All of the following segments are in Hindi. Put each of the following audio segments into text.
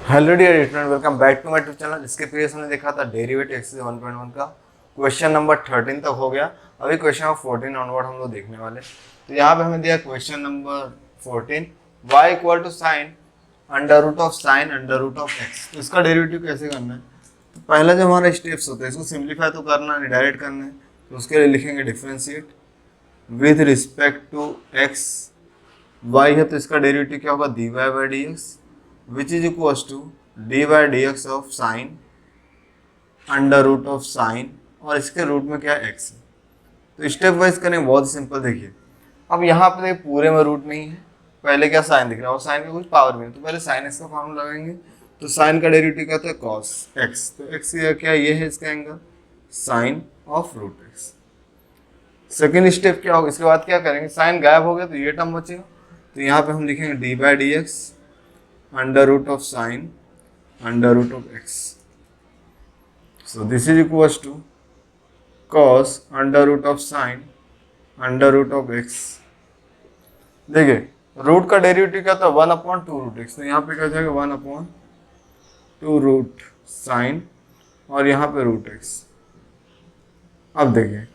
Hello dear student, welcome back to my YouTube channel. इसके प्रीवियस हमने देखा था डेरिवेटिव एक्सरसाइज 1.1 का क्वेश्चन नंबर 13 तक हो गया। अभी क्वेश्चन नंबर 14 ऑनवर्ड हम लोग देखने वाले। तो यहाँ पे हमें दिया question number 14, y equal to sine under root of sine under root of x. तो इसका डेरिवेटिव कैसे करना है? तो पहला जो हमारा स्टेप्स होता है इसको सिंप्लीफाई तो करना है, डायरेक्ट करना है। तो उसके लिए लिखेंगे differentiate with respect to x. y है तो इसका डेरिवेटिव क्या होगा? dy by d x which is equals to d by d x of sine under root of sine, और इसके रूट में क्या है? x है। तो स्टेप वाइज करें, बहुत सिंपल। देखिए अब यहाँ पे पूरे में रूट नहीं है, पहले क्या साइन दिख रहा है और साइन का कुछ पावर भी नहीं, तो पहले साइन एक्स का फॉर्मूला लगाएंगे। तो साइन का डेरिवेटिव क्या होता है? Cos x. तो एक्स क्या ये है इसका angle, sine of root x. Second step क्या होगा? इसके बाद क्या करेंगे? साइन गायब हो गया तो ये टर्म बचेगा, तो यहाँ पे हम लिखेंगे d by d x under root of sine under root of x. So this is equals to cos under root of sine under root of x. देखिए रूट का डेरिवेटिव क्या था? 1/2 रूट एक्स, तो यहाँ पे क्या हो जाएगा? 1/2 रूट साइन और यहाँ पे रूट एक्स। अब देखिए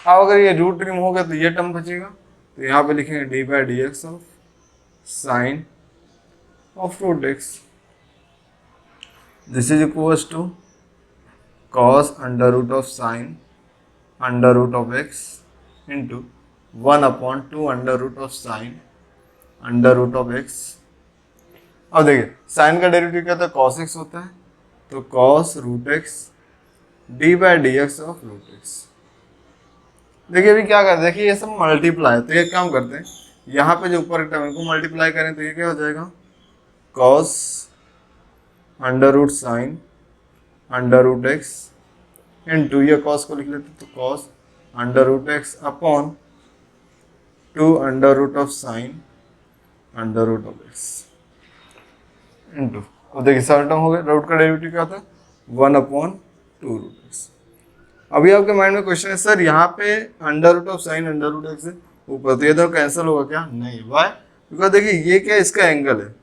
अब अगर ये रूट रिमूव हो गया तो ये टर्म बचेगा, तो यहाँ पे लिखेंगे d by d x of sine of root x. This is equals to cos under root of sine under root of x into 1/2 under root of sine under root of x. अब देखिए साइन का डेरिवेटिव क्या था? cos x होता है, तो cos root x d by d x of root x. देखिए अभी क्या करते हैं? देखिए ये सब मल्टीप्लाई, तो ये काम करते हैं, यहाँ पे जो ऊपर टर्म को मल्टीप्लाई करें तो ये क्या हो जाएगा? cos under root sine under root x into ये कॉस को लिख लेते तो cos under root x upon 2 under root of sine under root of x into, अब देखिए सारा टर्म हो गया। रूट का डेरिवेटिव क्या होता है? 1/2 रूट एक्स। अभी आपके माइंड में क्वेश्चन है, सर यहाँ पे under root of sine under root x है ऊपर, तो ये तो कैंसिल होगा क्या? नहीं, वाई? बिकॉज देखिए ये क्या इसका एंगल है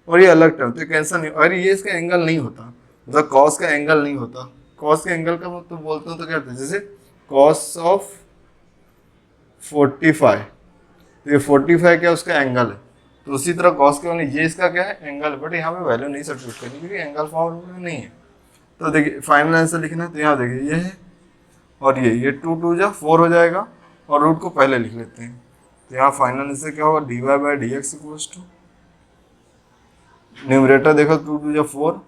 और ये अलग टर्म, तो कैंसिल नहीं। अरे ये इसका एंगल नहीं होता, मतलब कॉस का एंगल नहीं होता। कॉस के एंगल का मतलब बोलते हैं तो क्या होता है? जैसे कॉस ऑफ 45, तो ये 45 क्या उसका एंगल है, तो उसी तरह कॉस के वाले ये इसका क्या है? एंगल। बट यहाँ पे वैल्यू नहीं सब्स्टिट्यूट करनी क्योंकि एंगल फॉर्म नहीं है। तो देखिए फाइनल आंसर लिखना है, तो यहाँ देखिए ये है और ये 2 जा 4 हो जाएगा, और रूट को पहले लिख लेते हैं। तो यहाँ फाइनल आंसर क्या होगा? D y by d x equals to, numerator देखो 2 जा 4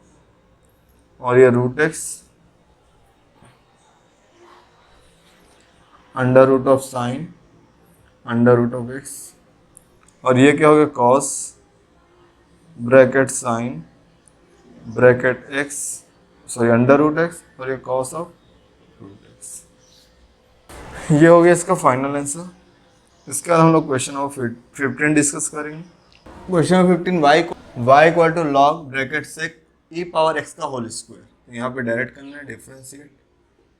और ये root x under root of sine under root of x, और ये क्या हो गया? Cos bracket sine bracket x, sorry under root x, और ये कॉस ऑफ रूट एक्स। ये हो गया इसका फाइनल आंसर। इसके बाद हम लोग क्वेश्चन नंबर 15 डिस्कस करेंगे। Question number 15, y equal to log bracket sec e power x का होल स्क्वायर। तो यहाँ पे डायरेक्ट करना है, differentiate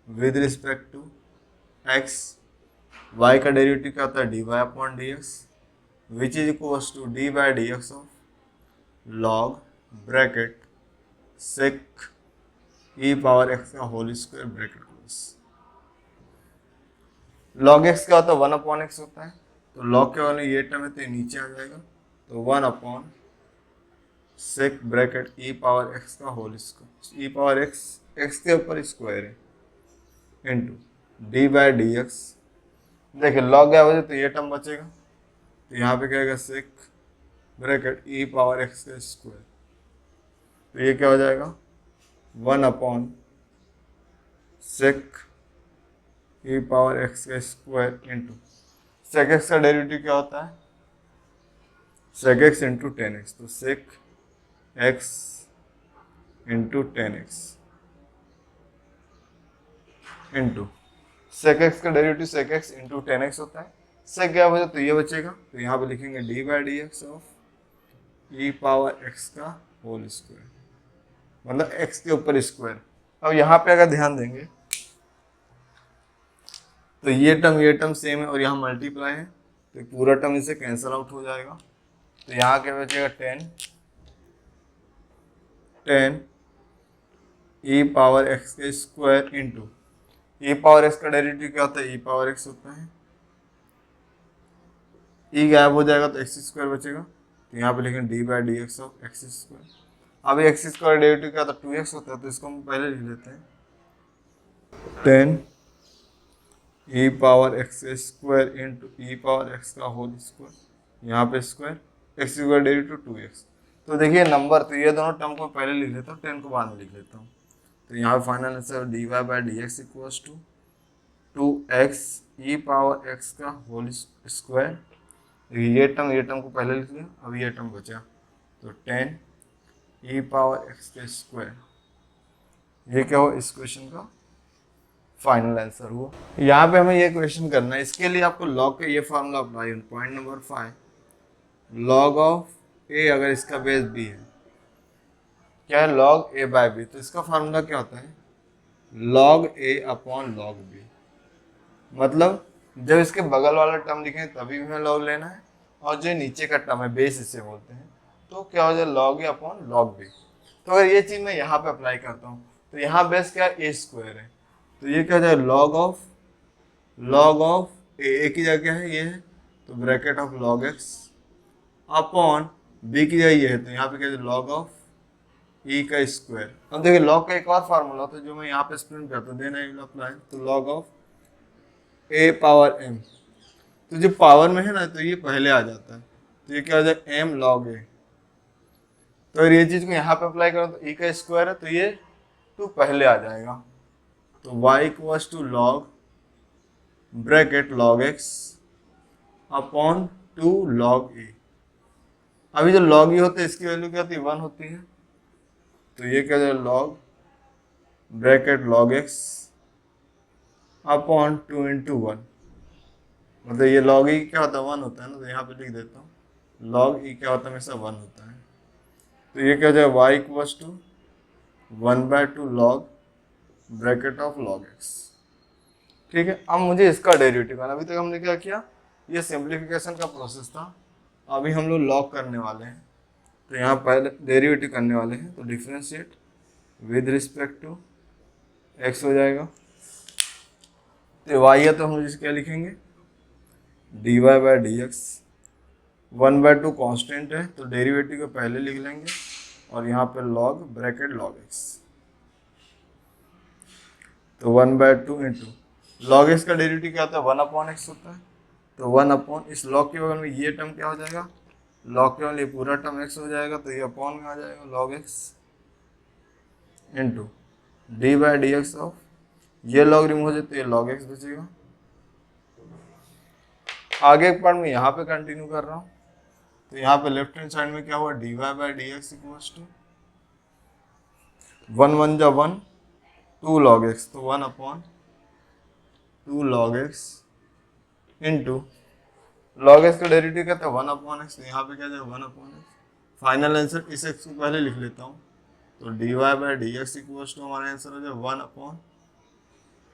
with respect to x. y का डेरिवेटिव क्या होता है? D y upon d x which is equals to d by d x of log bracket sec e power x का whole square bracket close. Log x क्या होता है? 1/x होता है, तो लॉग के वाले ये टर्म है तो ये नीचे आ जाएगा, तो 1 सेक ब्रैकेट ई पावर एक्स का होल स्क्वायर, ई पावर एक्स एक्स के ऊपर स्क्वायर है into D by d x. देखिए लॉग गया वजह तो ये टर्म बचेगा, तो यहाँ पे क्या आएगा? Sec bracket e power x का स्क्वायर, तो ये क्या हो जाएगा? 1 सेक ई पावर एक्स का स्क्वायर इंटू सेक एक्स का डेरिवेटिव क्या होता है? Sec x into tan x, तो sec x into tan x into sec x का derivative sec x into tan x होता है। सेक क्या बचा? तो ये बचेगा, तो यहाँ पे लिखेंगे d by d x of E power x का होल स्क्वायर, मतलब एक्स के ऊपर स्क्वायर। अब यहाँ पे अगर ध्यान देंगे तो ये टर्म सेम है और यहाँ मल्टीप्लाई है, तो पूरा टर्म इसे कैंसिल आउट हो जाएगा। तो यहाँ क्या बचेगा? 10 10 ई पावर एक्स के स्क्वायर इंटू ई पावर एक्स का डेरिवेटिव क्या होता है, ई पावर एक्स होता है, ई गायब हो जाएगा तो एक्स स्क्वायर बचेगा, तो यहाँ पे लिखेंगे d by d x of x square. अब एक्स स्क्वायर डेरिवेटिव क्या होता है, 2x होता है, तो इसको हम पहले लिख लेते हैं 10 ई पावर एक्स स्क्वायर इंटू ई पावर एक्स का होल स्क्वायर, यहाँ पे square, x square derivative 2x। तो देखिए नंबर, तो ये दोनों टर्म को पहले लिख लेता हूँ, 10 को बाद में लिख लेता हूँ। तो यहाँ पे final answer d y by d x equals to 2x e power x का होल स्क्वायर। ये टर्म को पहले लिख लिया, अब ये टर्म बचा, तो 10 ई पावर एक्स का स्क्वायर। ये क्या हुआ, इस क्वेश्चन का फाइनल आंसर हुआ। यहाँ पे हमें ये क्वेश्चन करना है, इसके लिए आपको लॉग का ये फार्मूला अप्लाई होना। पॉइंट नंबर 5, लॉग ऑफ ए अगर इसका बेस बी है, क्या है, लॉग ए बाय बी, तो इसका फार्मूला क्या होता है, लॉग ए अपॉन लॉग बी। मतलब जब इसके बगल वाला टर्म लिखें तभी हमें लॉग लेना है, और जो नीचे का टर्म है बेस इसे बोलते हैं, तो क्या हो जाए लॉग ए अपॉन लॉग बी। तो अगर ये चीज़ मैं यहाँ पे अप्लाई करता हूँ, तो यहाँ बेस क्या है, ए स्क्वायर है, तो ये क्या हो जाए लॉग ऑफ ए की जगह क्या है, ये है, तो bracket of log x upon b की जगह ये है, तो यहाँ पे क्या है लॉग ऑफ ई का स्क्वायर। अब देखिए लॉग का एक और फार्मूला होता है जो मैं यहाँ पे एक्सप्लेन करता हूँ, देना अप्लाई, तो log of a power m, तो जो पावर में है ना तो ये पहले आ जाता है, तो ये क्या हो जाए एम लॉग ए। तो अगर ये चीज़ को यहाँ पे अप्लाई करो तो ई का स्क्वायर है, तो ये 2 पहले आ जाएगा, तो y equals to log bracket log x upon 2 log a. अभी जो लॉग ई होता है इसकी वैल्यू क्या होती है, 1 होती है, तो ये क्या है log bracket log x upon 2 into 1, मतलब ये लॉग ई क्या होता है 1 होता है ना, तो यहाँ पे लिख देता हूँ लॉग ई क्या होता है हमेशा 1 होता है, तो ये क्या हो जाए y equals to 1/2 log bracket of log x. ठीक है, अब मुझे इसका डेरिवेटिव करना। अभी तक हमने क्या किया, ये सिंप्लीफिकेशन का प्रोसेस था, अभी हम लोग लॉग करने वाले हैं, तो यहाँ पहले डेरिवेटिव करने वाले हैं, तो differentiate with respect to x हो जाएगा, तो y है तो हम इसे क्या लिखेंगे d y by d x, 1/2 constant है तो डेरिवेटिव को पहले लिख लेंगे, और यहाँ पे लॉग ब्रैकेट लॉग एक्स, तो 1/2 इंटू लॉग एक्स का डेरिवेटिव क्या होता है 1/x होता है, तो 1 इस लॉग के बगल में ये टर्म क्या हो जाएगा, लॉग के बगल ये पूरा टर्म x हो जाएगा, तो ये अपॉन में आ जाएगा log x into D by d x of, ये लॉग रिमूव हो जाए तो ये लॉग एक्स बचेगा। आगे एक पार्ट में यहाँ पे कंटिन्यू कर रहा हूँ, तो यहाँ पे लेफ्ट हैंड साइड में क्या हुआ d y by d x equals to 1 1 जा 1 2 लॉग एक्स, तो 1/2 log x into log x का डेरिवेटिव कहते हैं 1/x, तो यहाँ पे क्या जाए 1/x। फाइनल आंसर इस एक्स को पहले लिख लेता हूँ, तो d y by d x equals to हमारा आंसर हो जाए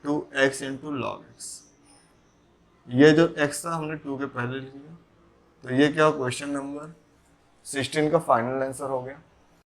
1/2x इंटू लॉग एक्स। ये जो x था हमने 2 के पहले लिख लिया, तो ये क्या क्वेश्चन नंबर 16 का फाइनल आंसर हो गया।